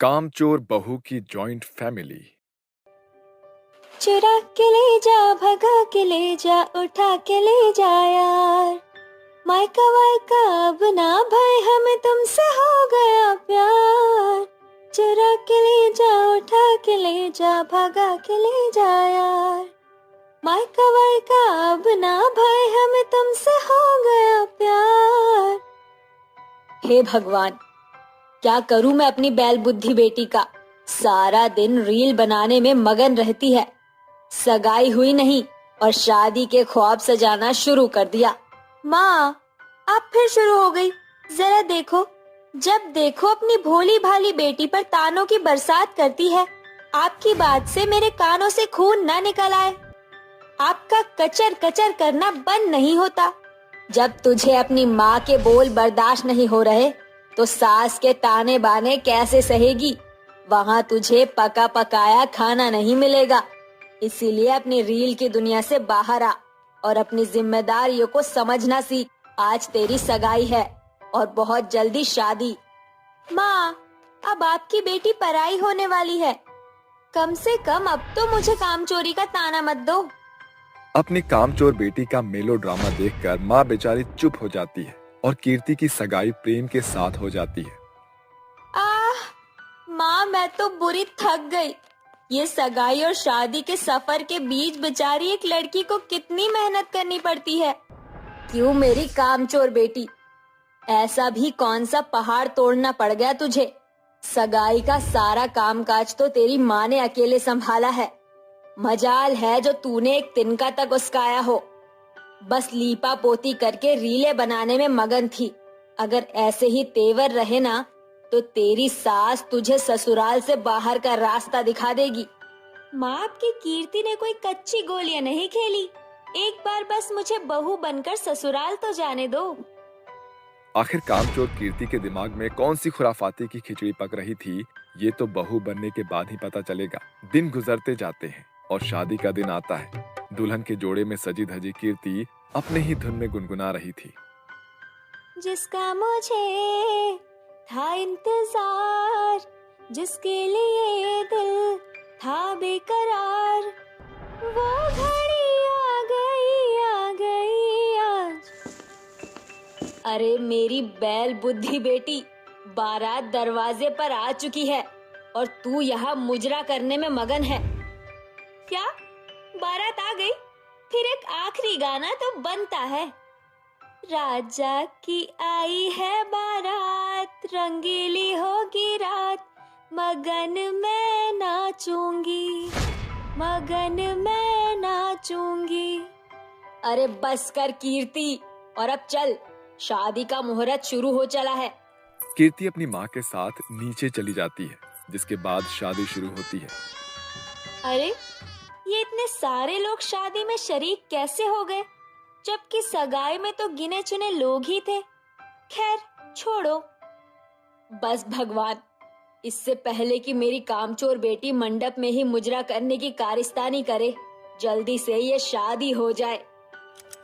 कामचोर बहू की जॉइंट फैमिली। चुरा के ले जा, भगा के ले जा, उठा के ले जा यार। मायका वायका अब ना भाई, हमें तुमसे हो गया प्यार। चुरा के ले जा, उठा के ले जा, भगा के ले जा यार। मायका वायका अब ना भाई, हमें तुमसे हो गया प्यार। हे भगवान, क्या करूं मैं अपनी बैल बुद्धि बेटी का। सारा दिन रील बनाने में मगन रहती है। सगाई हुई नहीं और शादी के ख्वाब सजाना शुरू कर दिया। माँ, अब फिर शुरू हो गई। जरा देखो, जब देखो अपनी भोली भाली बेटी पर तानों की बरसात करती है। आपकी बात से मेरे कानों से खून न निकल आए। आपका कचर कचर करना बंद नहीं होता। जब तुझे अपनी माँ के बोल बर्दाश्त नहीं हो रहे तो सास के ताने बाने कैसे सहेगी। वहाँ तुझे पका पकाया खाना नहीं मिलेगा। इसीलिए अपनी रील की दुनिया से बाहर आ और अपनी जिम्मेदारियों को समझना सीख। आज तेरी सगाई है और बहुत जल्दी शादी। माँ, अब आपकी बेटी पराई होने वाली है। कम से कम अब तो मुझे कामचोरी का ताना मत दो। अपनी कामचोर बेटी का मेलोड्रामा देखकर माँ बेचारी चुप हो जाती है और कीर्ति की सगाई प्रेम के साथ हो जाती है। माँ, मैं तो बुरी थक गई। ये सगाई और शादी के सफर के बीच बेचारी एक लड़की को कितनी मेहनत करनी पड़ती है। क्यों मेरी कामचोर बेटी, ऐसा भी कौन सा पहाड़ तोड़ना पड़ गया तुझे। सगाई का सारा कामकाज तो तेरी माँ ने अकेले संभाला है। मजाल है जो तूने एक तिनका तक उसकाया हो। बस लीपा पोती करके रीले बनाने में मगन थी। अगर ऐसे ही तेवर रहे ना तो तेरी सास तुझे ससुराल से बाहर का रास्ता दिखा देगी। माँ, आपकी कीर्ति ने कोई कच्ची गोलियां नहीं खेली। एक बार बस मुझे बहू बनकर ससुराल तो जाने दो। आखिर कामचोर कीर्ति के दिमाग में कौन सी खुराफाती की खिचड़ी पक रही थी, ये तो बहू बनने के बाद ही पता चलेगा। दिन गुजरते जाते हैं और शादी का दिन आता है। दुल्हन के जोड़े में सजी धजी कीर्ति अपने ही धुन में गुनगुना रही थी। जिसका मुझे था इंतजार, जिसके लिए दिल था बेकरार, वो घड़ी आ गई आज। अरे मेरी बैल बुद्धि बेटी, बारात दरवाजे पर आ चुकी है और तू यहाँ मुजरा करने में मगन है। क्या बारात आ गई? फिर एक आखिरी गाना तो बनता है। राजा की आई है बारात, रंगीली होगी रात, मगन मैं नाचूंगी, मगन मैं नाचूंगी। अरे बस कर कीर्ति, और अब चल, शादी का मुहूर्त शुरू हो चला है। कीर्ति अपनी माँ के साथ नीचे चली जाती है, जिसके बाद शादी शुरू होती है। अरे ये इतने सारे लोग शादी में शरीक कैसे हो गए, जबकि सगाई में तो गिने चुने लोग ही थे। खैर छोड़ो। बस भगवान, इससे पहले कि मेरी कामचोर बेटी मंडप में ही मुजरा करने की कारिस्तानी करे, जल्दी से ये शादी हो जाए।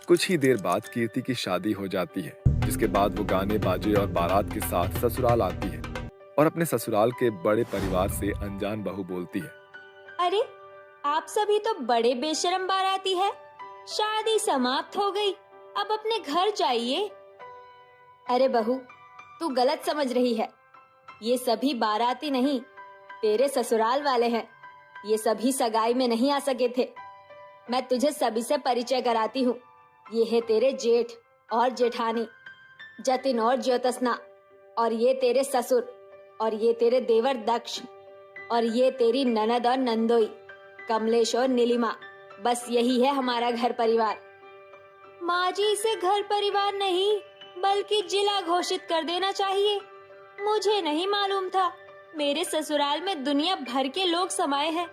कुछ ही देर बाद कीर्ति की शादी हो जाती है, जिसके बाद वो गाने बाजे और बारात के साथ ससुराल आती है और अपने ससुराल के बड़े परिवार से अनजान बहू बोलती है। अरे आप सभी तो बड़े बेशरम बाराती है। शादी समाप्त हो गई, अब अपने घर जाइए। अरे बहू, तू गलत समझ रही है। ये सभी बाराती नहीं, तेरे ससुराल वाले हैं। ये सभी सगाई में नहीं आ सके थे। मैं तुझे सभी से परिचय कराती हूँ। ये है तेरे जेठ और जेठानी, जतिन और ज्योत्सना, और ये तेरे ससुर, और ये तेरे देवर दक्ष, और ये तेरी ननद और नंदोई, कमलेश और नीलिमा। बस यही है हमारा घर परिवार। माँ जी, इसे घर परिवार नहीं बल्कि जिला घोषित कर देना चाहिए। मुझे नहीं मालूम था मेरे ससुराल में दुनिया भर के लोग समाये हैं,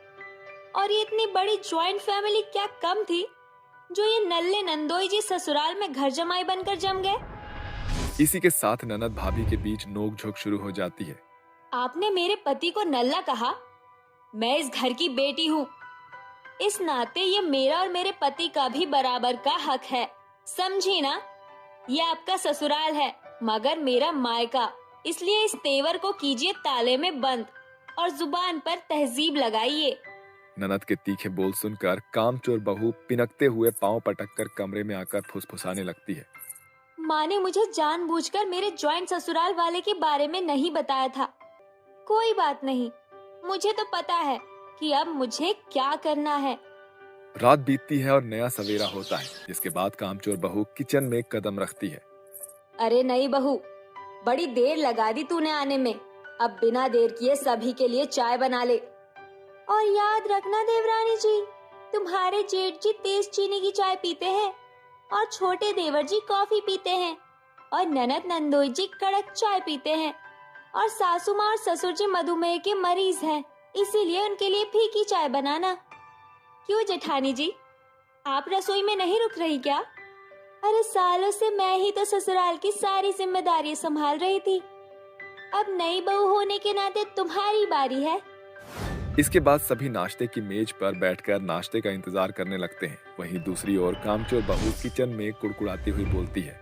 और ये इतनी बड़ी ज्वाइंट फैमिली क्या कम थी जो ये नल्ले नंदोई जी ससुराल में घर जमाई बनकर जम गए। इसी के साथ ननद भाभी के बीच नोक-झोंक शुरू हो जाती है। आपने मेरे पति को नल्ला कहा। मैं इस घर की बेटी हूँ। इस नाते ये मेरा और मेरे पति का भी बराबर का हक है, समझी ना। ये आपका ससुराल है मगर मेरा मायका, इसलिए इस तेवर को कीजिए ताले में बंद। और जुबान पर तहजीब लगाइए। ननद के तीखे बोल सुनकर कामचोर बहू पिनकते हुए पांव पटककर कमरे में आकर फुसफुसाने लगती है। माँ ने मुझे जानबूझकर मेरे जॉइंट ससुराल वाले के बारे में नहीं बताया था। कोई बात नहीं, मुझे तो पता है कि अब मुझे क्या करना है। रात बीतती है और नया सवेरा होता है, जिसके बाद कामचोर बहू किचन में कदम रखती है। अरे नहीं बहू, बड़ी देर लगा दी तूने आने में। अब बिना देर किए सभी के लिए चाय बना ले। और याद रखना देवरानी जी, तुम्हारे जेठ जी तेज चीनी की चाय पीते हैं और छोटे देवर जी कॉफी पीते हैं और ननद नंदोई जी कड़क चाय पीते हैं और सासू माँ और ससुर जी मधुमेह के मरीज हैं, इसीलिए उनके लिए फीकी चाय बनाना। क्यों जेठानी जी, आप रसोई में नहीं रुक रही क्या? अरे सालों से मैं ही तो ससुराल की सारी जिम्मेदारियां संभाल रही थी। अब नई बहू होने के नाते तुम्हारी बारी है। इसके बाद सभी नाश्ते की मेज पर बैठकर नाश्ते का इंतजार करने लगते हैं। वहीं दूसरी ओर कामचोर बहू किचन में कुड़कुड़ाती हुई बोलती है।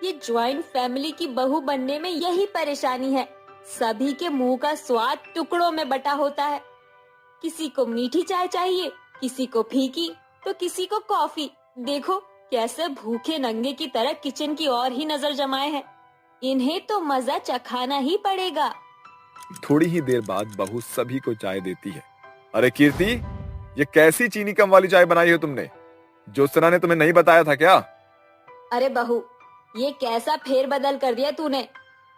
ये ज्वाइंट फैमिली की बहू बनने में यही परेशानी है, सभी के मुंह का स्वाद टुकड़ों में बटा होता है। किसी को मीठी चाय चाहिए, किसी को फीकी, तो किसी को कॉफी। देखो कैसे भूखे नंगे की तरह किचन की ओर ही नजर जमाए हैं। इन्हें तो मजा चखाना ही पड़ेगा। थोड़ी ही देर बाद बहू सभी को चाय देती है। अरे कीर्ति, ये कैसी चीनी कम वाली चाय बनाई है तुमने? ज्योत्सना ने तुम्हें नहीं बताया था क्या? अरे बहू, ये कैसा फेरबदल कर दिया तूने।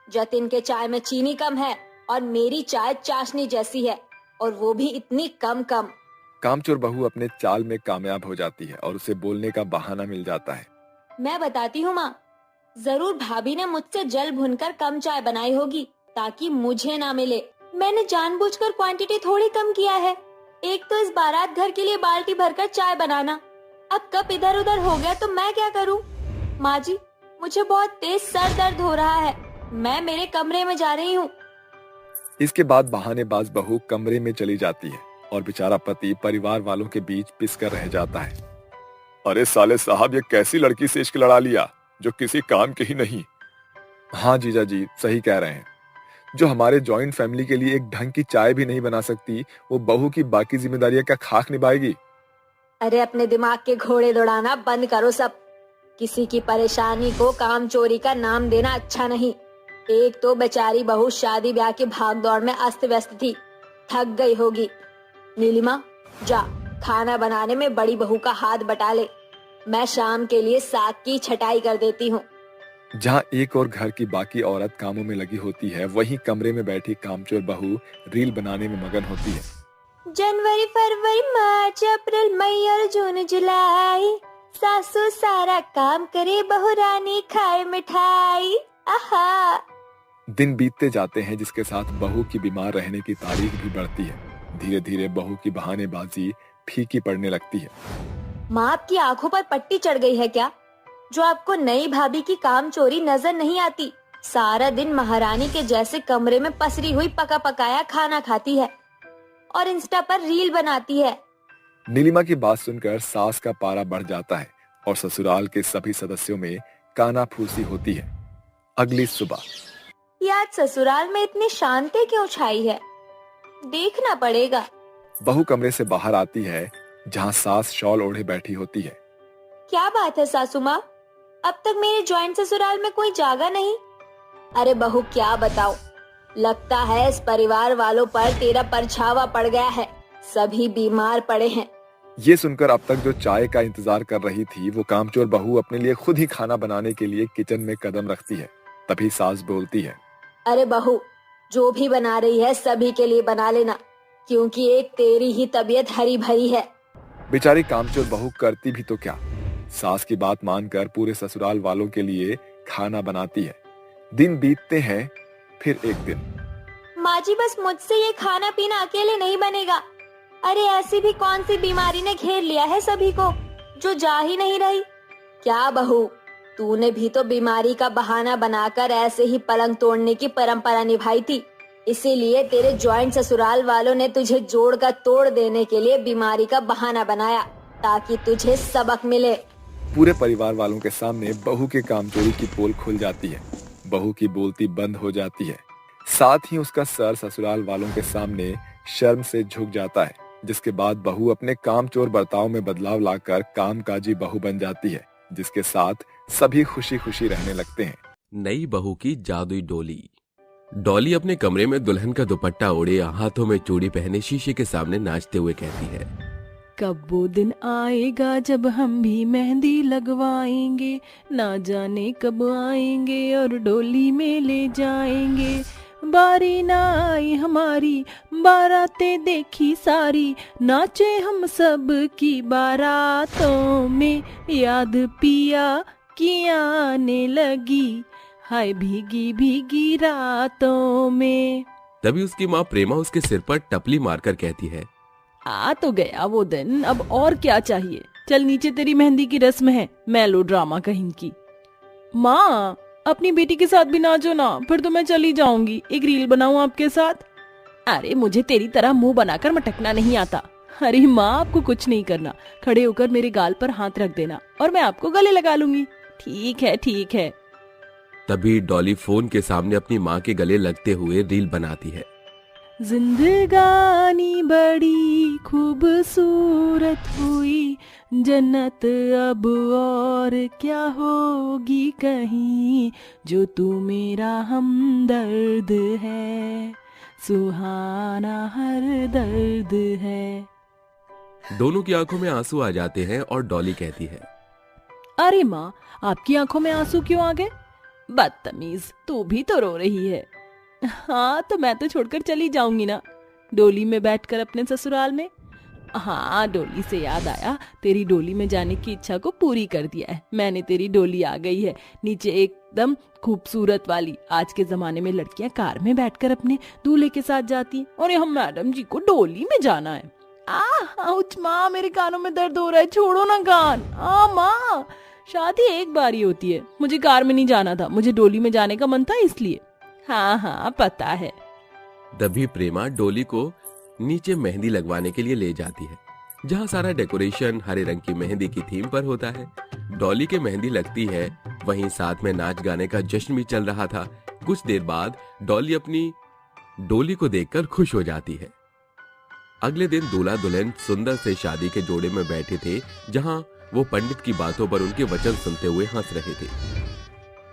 जतिन के चाय में चीनी कम है और मेरी चाय चाशनी जैसी है, और वो भी इतनी कम। कामचोर बहू अपने चाल में कामयाब हो जाती है और उसे बोलने का बहाना मिल जाता है। मैं बताती हूँ माँ, जरूर भाभी ने मुझसे जल भुनकर कम चाय बनाई होगी ताकि मुझे ना मिले। मैंने जानबूझकर क्वांटिटी थोड़ी कम किया है। एक तो इस बारात घर के लिए बाल्टी भरकर चाय बनाना, अब कप इधर उधर हो गया तो मैं क्या करूँ? माँ जी, मुझे बहुत तेज सर दर्द हो रहा है, मैं मेरे कमरे में जा रही हूँ। इसके बाद बहानेबाज बहू कमरे में चली जाती है और बेचारा पति परिवार वालों के बीच पिसकर रह जाता है। अरे साले साहब, ये कैसी लड़की से इश्क लड़ा लिया जो किसी काम की ही नहीं। हाँ जीजा जी सही कह रहे हैं, जो हमारे जॉइंट फैमिली के लिए एक ढंग की चाय भी नहीं बना सकती, वो बहू की बाकी जिम्मेदारियां क्या खाक निभाएगी? अरे अपने दिमाग के घोड़े दौड़ाना बंद करो सब। किसी की परेशानी को काम चोरी का नाम देना अच्छा नहीं। एक तो बेचारी बहू शादी ब्याह की भाग दौड़ में अस्त व्यस्त थी, थक गई होगी। नीलिमा, जा खाना बनाने में बड़ी बहू का हाथ बटा ले। मैं शाम के लिए साग की छटाई कर देती हूँ। जहाँ एक और घर की बाकी औरत कामों में लगी होती है, वहीं कमरे में बैठी कामचोर बहू रील बनाने में मगन होती है। जनवरी फरवरी मार्च अप्रैल मई और जून जुलाई, सासू सारा काम करे, बहू रानी खाए मिठाई। आहा। दिन बीतते जाते हैं, जिसके साथ बहू की बीमार रहने की तारीख भी बढ़ती है। धीरे धीरे बहू की बहानेबाजी फीकी पड़ने लगती है। माँ, आपकी आंखों पर पट्टी चढ़ गई है क्या, जो आपको नई भाभी की काम चोरी नजर नहीं आती? सारा दिन महारानी के जैसे कमरे में पसरी हुई पका पकाया खाना खाती है और इंस्टा पर रील बनाती है। नीलिमा की बात सुनकर सास का पारा बढ़ जाता है और ससुराल के सभी सदस्यों में कानाफूसी होती है। अगली सुबह, यार ससुराल में इतनी शांति क्यों छाई है, देखना पड़ेगा। बहू कमरे से बाहर आती है, जहाँ सास शॉल ओढ़े बैठी होती है। क्या बात है सासू माँ, अब तक मेरे जॉइंट ससुराल में कोई जागा नहीं? अरे बहू क्या बताओ, लगता है इस परिवार वालों पर तेरा परछावा पड़ गया है, सभी बीमार पड़े हैं। ये सुनकर अब तक जो चाय का इंतजार कर रही थी, वो कामचोर बहू अपने लिए खुद ही खाना बनाने के लिए किचन में कदम रखती है। तभी सास बोलती है, अरे बहू, जो भी बना रही है सभी के लिए बना लेना, क्योंकि एक तेरी ही तबीयत हरी भरी है। बेचारी कामचोर बहू करती भी तो क्या, सास की बात मानकर पूरे ससुराल वालों के लिए खाना बनाती है। दिन बीतते हैं, फिर एक दिन। माँ जी, बस मुझसे ये खाना पीना अकेले नहीं बनेगा। अरे ऐसी भी कौन सी बीमारी ने घेर लिया है सभी को, जो जा ही नहीं रही? क्या बहू, तूने भी तो बीमारी का बहाना बनाकर ऐसे ही पलंग तोड़ने की परंपरा निभाई थी, इसीलिए तेरे जॉइंट ससुराल वालों ने तुझे जोड़ का तोड़ देने के लिए बीमारी का बहाना बनाया, ताकि तुझे सबक मिले। पूरे परिवार वालों के सामने बहू के कामचोरी की पोल खुल जाती है। बहू की बोलती बंद हो जाती है। साथ ही उसका सर ससुराल वालों के सामने शर्म से झुक जाता है, जिसके बाद बहू अपने कामचोर बर्ताव में बदलाव लाकर कामकाजी बहू बन जाती है, जिसके साथ सभी खुशी खुशी रहने लगते हैं। नई बहू की जादुई डोली। डॉली अपने कमरे में दुल्हन का दुपट्टा ओढ़े, हाथों में चूड़ी पहने शीशे के सामने नाचते हुए कहती है, कब वो दिन आएगा जब हम भी मेहंदी लगवाएंगे, ना जाने कब आएंगे और डोली में ले जाएंगे। बारी ना आई हमारी, बारातें देखी सारी, नाचे हम सब की बारातों में, याद पिया की आने लगी, हाय भीगी भीगी रातों में। तभी उसकी माँ प्रेमा उसके सिर पर टपली मारकर कहती है, आ तो गया वो दिन, अब और क्या चाहिए। चल नीचे, तेरी मेहंदी की रस्म है, मेलो ड्रामा कहीं की। माँ, अपनी बेटी के साथ भी नाचो ना, फिर तो मैं चली जाऊंगी। एक रील बनाऊं आपके साथ? अरे मुझे तेरी तरह मुंह बनाकर मटकना नहीं आता। अरे माँ, आपको कुछ नहीं करना, खड़े होकर मेरे गाल पर हाथ रख देना और मैं आपको गले लगा लूंगी। ठीक है ठीक है। तभी डॉली फोन के सामने अपनी माँ के गले लगते हुए रील बनाती है। जिंदगानी बड़ी खूबसूरत हुई, जन्नत अब और क्या होगी कहीं, जो तू मेरा हमदर्द है, सुहाना हर दर्द है। दोनों की आंखों में आंसू आ जाते हैं और डॉली कहती है, अरे माँ, आपकी आंखों में आंसू क्यों आ गए? बदतमीज, तू भी तो रो रही है। हाँ, तो मैं तो छोड़कर चली जाऊंगी ना, डोली में बैठकर अपने ससुराल में। हाँ, डोली से याद आया, तेरी डोली में जाने की इच्छा को पूरी कर दिया है मैंने। तेरी डोली आ गई है नीचे, एकदम खूबसूरत वाली। आज के जमाने में लड़कियां कार में बैठकर अपने दूल्हे के साथ जाती, और हम मैडम जी को डोली में जाना है। आउच माँ, मेरे कानों में दर्द हो रहा है, छोड़ो ना कान। माँ, शादी एक बार ही होती है, मुझे कार में नहीं जाना था, मुझे डोली में जाने का मन था इसलिए। हाँ हाँ, पता है। तभी प्रेमा डोली को नीचे मेहंदी लगवाने के लिए ले जाती है, जहाँ सारा डेकोरेशन हरे रंग की मेहंदी की थीम पर होता है। डॉली के मेहंदी लगती है, वहीं साथ में नाच गाने का जश्न भी चल रहा था। कुछ देर बाद डॉली अपनी डोली को देखकर खुश हो जाती है। अगले दिन दूल्हा दुल्हन सुंदर से शादी के जोड़े में बैठे थे, जहाँ वो पंडित की बातों पर उनके वचन सुनते हुए हंस रहे थे।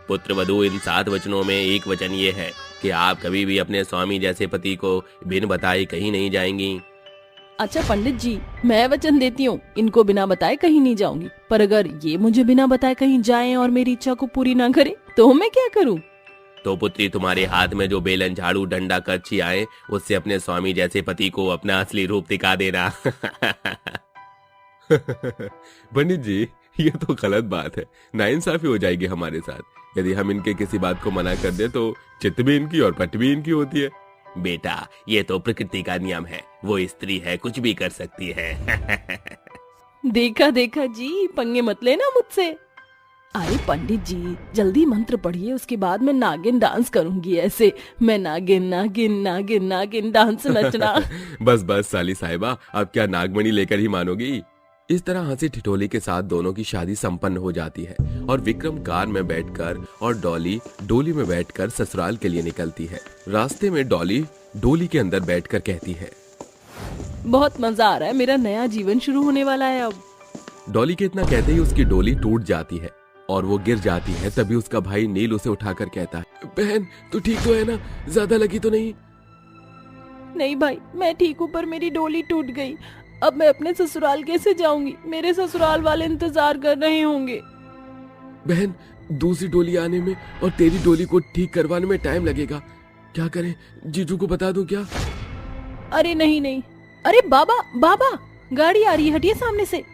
पुत्र वधू, इन 7 वचनों में एक वचन ये है कि आप कभी भी अपने स्वामी जैसे पति को बिन बताए कहीं नहीं जाएंगी। अच्छा पंडित जी, मैं वचन देती हूँ, इनको बिना बताए कहीं नहीं जाऊंगी, पर अगर ये मुझे बिना बताए कहीं जाएं और मेरी इच्छा को पूरी ना करे तो मैं क्या करूँ? तो पुत्री, तुम्हारे हाथ में जो बेलन, झाड़ू, डंडा, करछी आए, उससे अपने स्वामी जैसे पति को अपना असली रूप दिखा देना। पंडित जी, ये तो गलत बात है, नाइंसाफी हो जाएगी हमारे साथ। यदि हम इनके किसी बात को मना कर दे तो चित्त भी इनकी और पट भी इनकी होती है। बेटा, ये तो प्रकृति का नियम है, वो स्त्री है, कुछ भी कर सकती है। देखा देखा जी, पंगे मत लेना मुझसे। अरे पंडित जी, जल्दी मंत्र पढ़िए, उसके बाद मैं नागिन डांस करूंगी। ऐसे मैं नागिन नागिन नागिन नागिन डांस नचना। बस बस साली साहिबा, अब क्या नागमणि लेकर ही मानोगी? इस तरह हंसी ठिठोली के साथ दोनों की शादी संपन्न हो जाती है और विक्रम कार में बैठकर और डॉली डोली में बैठकर ससुराल के लिए निकलती है। रास्ते में डॉली डोली के अंदर बैठकर कहती है, बहुत मजा आ रहा है, मेरा नया जीवन शुरू होने वाला है अब। डॉली के इतना कहते ही उसकी डोली टूट जाती है और वो गिर जाती है। तभी उसका भाई नील उसे उठाकर कहता है, बहन तू ठीक तो है ना? ज्यादा लगी तो नहीं? नहीं भाई, मैं ठीक हूँ, पर मेरी डोली टूट गई। अब मैं अपने ससुराल कैसे जाऊंगी? मेरे ससुराल वाले इंतजार कर रहे होंगे। बहन, दूसरी डोली आने में और तेरी डोली को ठीक करवाने में टाइम लगेगा। क्या करें? जीजू को बता दूं क्या? अरे नहीं नहीं, अरे बाबा बाबा, गाड़ी आ रही है, हटिए सामने से।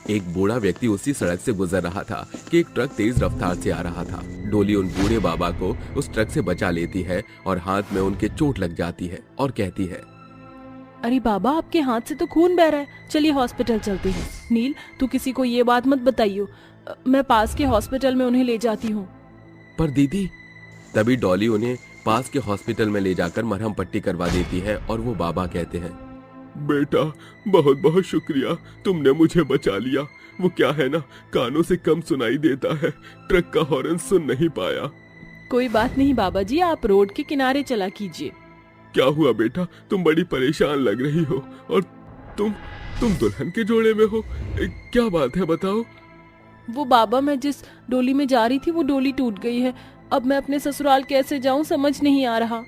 एक बूढ़ा व्यक्ति उसी सड़क से गुजर रहा था कि एक ट्रक तेज रफ्तार से आ रहा था। डोली उन बूढ़े बाबा को उस ट्रक से बचा लेती है और हाथ में उनके चोट लग जाती है और कहती है, अरे बाबा, आपके हाथ से तो खून बह रहा है, चलिए हॉस्पिटल चलते हैं। नील, तू किसी को ये बात मत बताइयो, मैं पास के हॉस्पिटल में उन्हें ले जाती हूँ। पर दीदी। तभी डॉली उन्हें पास के हॉस्पिटल में ले जाकर मरहम पट्टी करवा देती है और वो बाबा कहते हैं, बेटा बहुत बहुत शुक्रिया, तुमने मुझे बचा लिया। वो क्या है ना, कानों से कम सुनाई देता है, ट्रक का हॉर्न सुन नहीं पाया। कोई बात नहीं बाबा जी, आप रोड के किनारे चला कीजिए। क्या हुआ बेटा, तुम बड़ी परेशान लग रही हो, और तुम दुल्हन के जोड़े में हो, क्या बात है बताओ। वो बाबा, मैं जिस डोली में जा रही थी वो डोली टूट गई है। अब मैं अपने ससुराल कैसे जाऊं समझ नहीं आ रहा।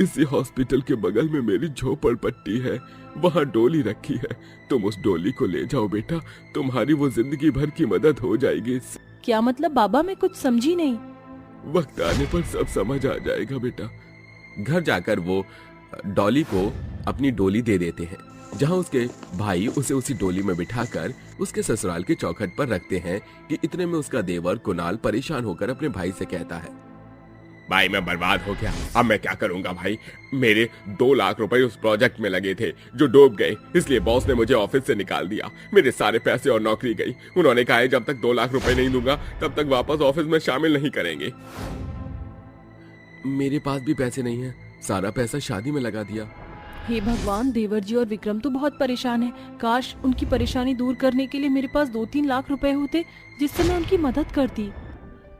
इसी हॉस्पिटल के बगल में मेरी झोपड़पट्टी है, वहाँ डोली रखी है, तुम उस डोली को ले जाओ बेटा, तुम्हारी वो जिंदगी भर की मदद हो जाएगी। क्या मतलब बाबा, मैं कुछ समझी नहीं। वक्त आने पर सब समझ आ जाएगा बेटा। घर जाकर वो डॉली को अपनी डोली दे देते हैं, जहां उसके भाई उसे उसी डोली में बिठाकर उसके ससुराल के चौखट पर रखते हैं कि इतने में उसका देवर कुणाल परेशान होकर अपने भाई से कहता है, भाई मैं बर्बाद हो गया, अब मैं क्या करूंगा भाई, मेरे 2 लाख रुपए उस प्रोजेक्ट में लगे थे जो डूब गए, इसलिए बॉस ने मुझे ऑफिस से निकाल दिया, मेरे सारे पैसे और नौकरी गई। उन्होंने कहा है जब तक 2 लाख रुपए नहीं दूंगा तब तक वापस ऑफिस में शामिल नहीं करेंगे। मेरे पास भी पैसे नहीं है, सारा पैसा शादी में लगा दिया। हे भगवान, देवर जी और विक्रम तो बहुत परेशान हैं। काश उनकी परेशानी दूर करने के लिए मेरे पास 2-3 लाख रुपए होते, जिससे मैं उनकी मदद करती।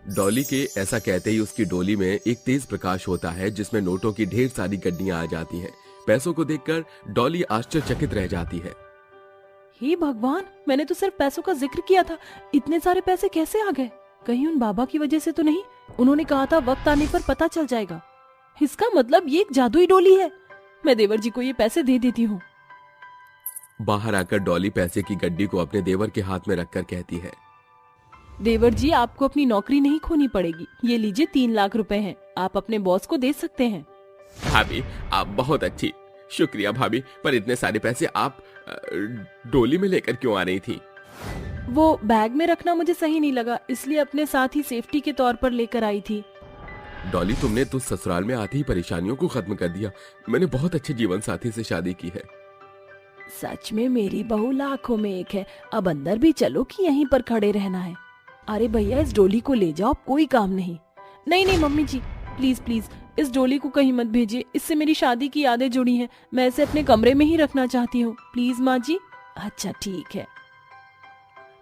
डॉली के ऐसा कहते ही उसकी डोली में एक तेज प्रकाश होता है, जिसमें नोटों की ढेर सारी गड्डियां आ जाती हैं। पैसों को देखकर डॉली आश्चर्यचकित रह जाती है। हे भगवान, मैंने तो सिर्फ पैसों का जिक्र किया था, इतने सारे पैसे कैसे आ गए? कहीं उन बाबा की वजह से तो नहीं? उन्होंने कहा था वक्त आने पर पता चल जाएगा। इसका मतलब ये एक जादुई डोली है। मैं देवर जी को ये पैसे दे देती हूँ। बाहर आकर डॉली पैसे की गड्डी को अपने देवर के हाथ में रखकर कहती है, देवर जी, आपको अपनी नौकरी नहीं खोनी पड़ेगी। ये लीजिए 3 लाख रुपए हैं, आप अपने बॉस को दे सकते हैं। भाभी आप बहुत अच्छी, शुक्रिया भाभी, पर इतने सारे पैसे आप डोली में लेकर क्यों आ रही थी? वो बैग में रखना मुझे सही नहीं लगा, इसलिए अपने साथ ही सेफ्टी के तौर पर लेकर आई थी। डॉली, तुमने तो ससुराल में आती ही परेशानियों को खत्म कर दिया। मैंने बहुत अच्छे जीवन साथी से शादी की है। सच में मेरी बहू लाखों में एक है। अब अंदर भी चलो कि यहीं पर खड़े रहना है? अरे भैया, इस डोली को ले जाओ, कोई काम नहीं। नहीं नहीं मम्मी जी, प्लीज प्लीज इस डोली को कहीं मत भेजिए, इससे मेरी शादी की यादें जुड़ी हैं। मैं इसे अपने कमरे में ही रखना चाहती हूँ, प्लीज माँ जी। अच्छा ठीक है।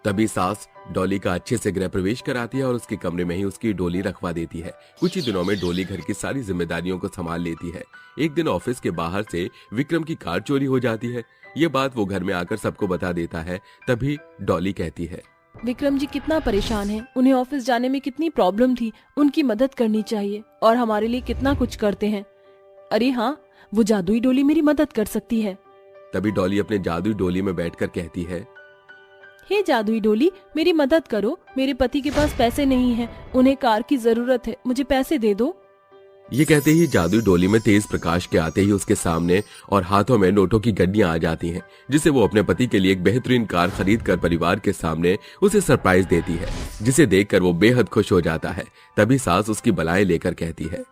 तभी सास डॉली का अच्छे से गृह प्रवेश कराती है और उसके कमरे में ही उसकी डोली रखवा देती है। कुछ ही दिनों में डोली घर की सारी जिम्मेदारियों को संभाल लेती है। एक दिन ऑफिस के बाहर से विक्रम की कार चोरी हो जाती है। ये बात वो घर में आकर सबको बता देता है। तभी डॉली कहती है, विक्रम जी कितना परेशान है, उन्हें ऑफिस जाने में कितनी प्रॉब्लम थी, उनकी मदद करनी चाहिए, और हमारे लिए कितना कुछ करते हैं। अरे हाँ, वो जादुई डोली मेरी मदद कर सकती है। तभी डॉली अपने जादुई डोली में बैठकर कहती है, हे जादुई डोली, मेरी मदद करो, मेरे पति के पास पैसे नहीं हैं, उन्हें कार की जरूरत है, मुझे पैसे दे दो। ये कहते ही जादुई डोली में तेज प्रकाश के आते ही उसके सामने और हाथों में नोटों की गड्डियां आ जाती हैं, जिसे वो अपने पति के लिए एक बेहतरीन कार खरीद कर परिवार के सामने उसे सरप्राइज देती है, जिसे देखकर वो बेहद खुश हो जाता है। तभी सास उसकी बलाएं लेकर कहती है,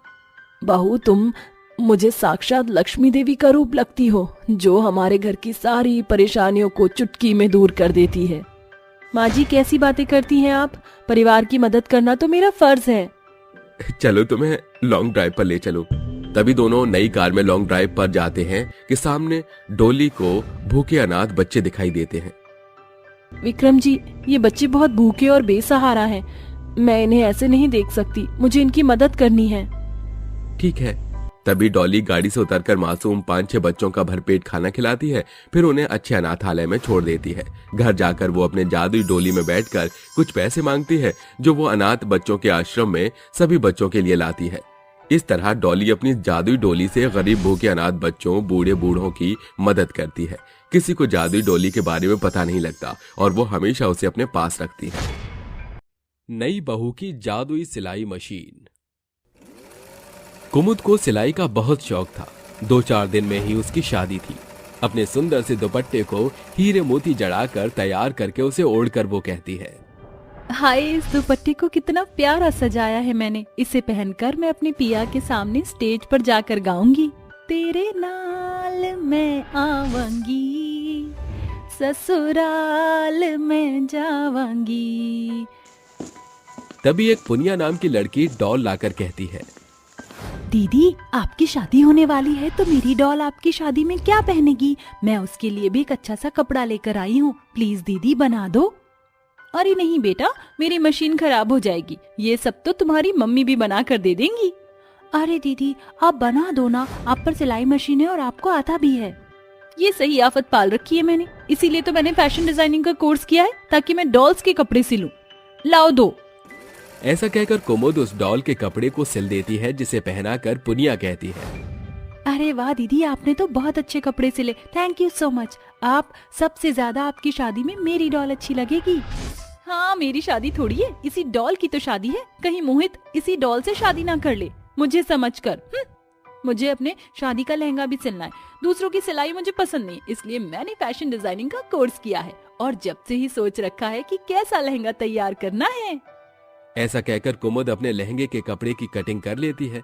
बहू, तुम मुझे साक्षात लक्ष्मी देवी का रूप लगती हो, जो हमारे घर की सारी परेशानियों को चुटकी में दूर कर देती है। माँ जी, कैसी बातें करती हैं आप? परिवार की मदद करना तो मेरा फर्ज है। चलो तुम्हें लॉन्ग ड्राइव पर ले चलो। तभी दोनों नई कार में लॉन्ग ड्राइव पर जाते हैं कि सामने डोली को भूखे अनाथ बच्चे दिखाई देते हैं। विक्रम जी, ये बच्चे बहुत भूखे और बेसहारा हैं, मैं इन्हें ऐसे नहीं देख सकती, मुझे इनकी मदद करनी है। ठीक है। तभी डॉली गाड़ी से उतरकर मासूम 5-6 बच्चों का भरपेट खाना खिलाती है, फिर उन्हें अच्छे अनाथालय में छोड़ देती है। घर जाकर वो अपने जादुई डोली में बैठकर कुछ पैसे मांगती है, जो वो अनाथ बच्चों के आश्रम में सभी बच्चों के लिए लाती है। इस तरह डॉली अपनी जादुई डोली से गरीब भूखे अनाथ बच्चों, बूढ़े बूढ़ों की मदद करती है। किसी को जादुई डोली के बारे में पता नहीं लगता और वो हमेशा उसे अपने पास रखती है। नई बहू की जादुई सिलाई मशीन। कुमुद को सिलाई का बहुत शौक था। 2-4 दिन में ही उसकी शादी थी। अपने सुंदर से दुपट्टे को हीरे मोती जड़ाकर तैयार करके उसे ओढ़कर वो कहती है, हाय, इस दुपट्टे को कितना प्यारा सजाया है मैंने। इसे पहनकर मैं अपने पिया के सामने स्टेज पर जाकर गाऊंगी, तेरे नाल मैं आवांगी, ससुराल में जावांगी। तभी एक पुनिया नाम की लड़की डॉल लाकर कहती है, दीदी, आपकी शादी होने वाली है तो मेरी डॉल आपकी शादी में क्या पहनेगी? मैं उसके लिए भी एक अच्छा सा कपड़ा लेकर आई हूँ, प्लीज दीदी बना दो। अरे नहीं बेटा, मेरी मशीन खराब हो जाएगी, ये सब तो तुम्हारी मम्मी भी बना कर दे देंगी। अरे दीदी आप बना दो ना, आप पर सिलाई मशीन है और आपको आता भी है। ये सही आफत पाल रखी है मैंने, इसीलिए तो मैंने फैशन डिजाइनिंग का कोर्स किया है, ताकि मैं डॉल्स के कपड़े सिलूं। लाओ दो। ऐसा कहकर कुमुद उस डॉल के कपड़े को सिल देती है, जिसे पहनाकर पुनिया कहती है, अरे वाह दीदी, आपने तो बहुत अच्छे कपड़े सिले, थैंक यू सो मच। आप सबसे ज्यादा आपकी शादी में मेरी डॉल अच्छी लगेगी। हाँ मेरी शादी थोड़ी है, इसी डॉल की तो शादी है। कहीं मोहित इसी डॉल से शादी ना कर ले मुझे समझकर। मुझे अपने शादी का लहंगा भी सिलना है, दूसरों की सिलाई मुझे पसंद नहीं, इसलिए मैंने फैशन डिजाइनिंग का कोर्स किया है और जब से ही सोच रखा है कि कैसा लहंगा तैयार करना है। ऐसा कहकर कुमुद अपने लहंगे के कपड़े की कटिंग कर लेती है।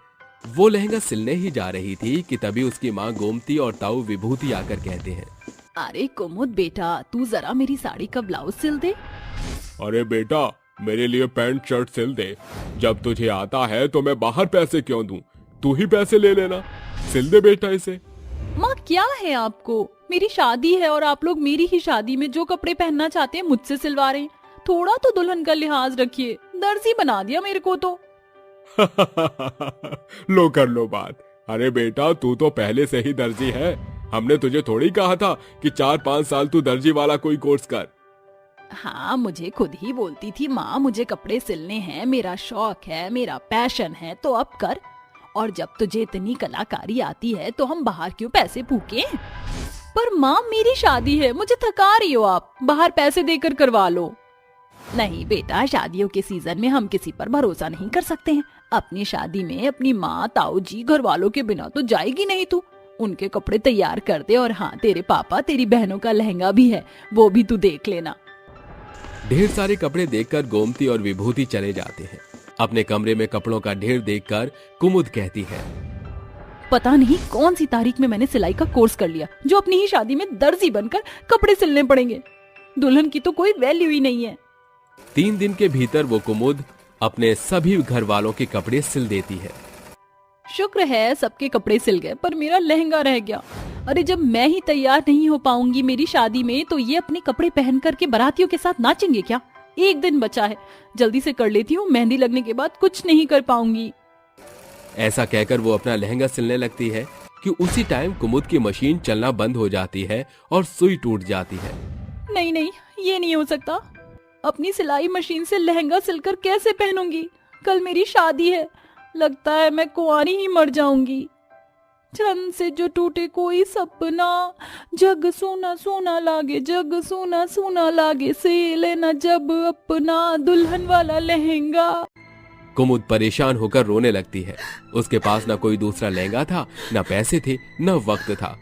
वो लहंगा सिलने ही जा रही थी कि तभी उसकी माँ गोमती और ताऊ विभूति आकर कहते हैं, अरे कुमुद बेटा, तू जरा मेरी साड़ी का ब्लाउज सिल दे। अरे बेटा, मेरे लिए पैंट शर्ट सिल दे। जब तुझे आता है तो मैं बाहर पैसे क्यों दूं? तू ही पैसे ले लेना। सिल दे बेटा इसे। माँ क्या है आपको, मेरी शादी है और आप लोग मेरी ही शादी में जो कपड़े पहनना चाहते हैं मुझसे सिलवा रहे हैं। थोड़ा तो दुल्हन का लिहाज रखिए, दर्जी बना दिया मेरे को तो। लो कर लो बात। अरे बेटा, तू तो पहले से ही दर्जी है। हमने तुझे थोड़ी कहा था कि 4-5 साल तू दर्जी वाला कोई कोर्स कर। हाँ मुझे खुद ही बोलती थी माँ मुझे कपड़े सिलने हैं, मेरा शौक है, मेरा पैशन है, तो अब कर। और जब तुझे इतनी कलाकारी आती है तो हम बाहर क्यों पैसे फूकें? पर माँ मेरी शादी है, मुझे थका रही हो आप, बाहर पैसे देकर करवा लो। नहीं बेटा, शादियों के सीजन में हम किसी पर भरोसा नहीं कर सकते हैं। अपनी शादी में अपनी माँ ताऊ जी घर वालों के बिना तो जाएगी नहीं तू। उनके कपड़े तैयार कर दे, और हाँ तेरे पापा तेरी बहनों का लहंगा भी है, वो भी तू देख लेना। ढेर सारे कपड़े देखकर गोमती और विभूति चले जाते हैं। अपने कमरे में कपड़ों का ढेर देखकर कुमुद कहती है, पता नहीं कौन सी तारीख में मैंने सिलाई का कोर्स कर लिया, जो अपनी ही शादी में दर्जी बनकर कपड़े सिलने पड़ेंगे। दुल्हन की तो कोई वैल्यू ही नहीं है। 3 दिन के भीतर वो कुमुद अपने सभी घर वालों के कपड़े सिल देती है। शुक्र है सबके कपड़े सिल गए, पर मेरा लहंगा रह गया। अरे जब मैं ही तैयार नहीं हो पाऊंगी मेरी शादी में, तो ये अपने कपड़े पहन करके बारातियों के साथ नाचेंगे क्या? एक दिन बचा है, जल्दी से कर लेती हूँ, मेहंदी लगने के बाद कुछ नहीं कर पाऊंगी। ऐसा कहकर वो अपना लहंगा सिलने लगती है कि उसी टाइम कुमुद की मशीन चलना बंद हो जाती है और सुई टूट जाती है। नहीं नहीं, ये नहीं हो सकता। अपनी सिलाई मशीन से लहंगा सिलकर कैसे पहनूंगी? कल मेरी शादी है, लगता है मैं कुंवारी ही मर जाऊंगी। चंद से जो टूटे कोई सपना, जग सोना सोना लागे, जग सोना सोना लागे, से लेना जब अपना दुल्हन वाला लहंगा। कुमुद परेशान होकर रोने लगती है। उसके पास न कोई दूसरा लहंगा था, न पैसे थे, न वक्त था।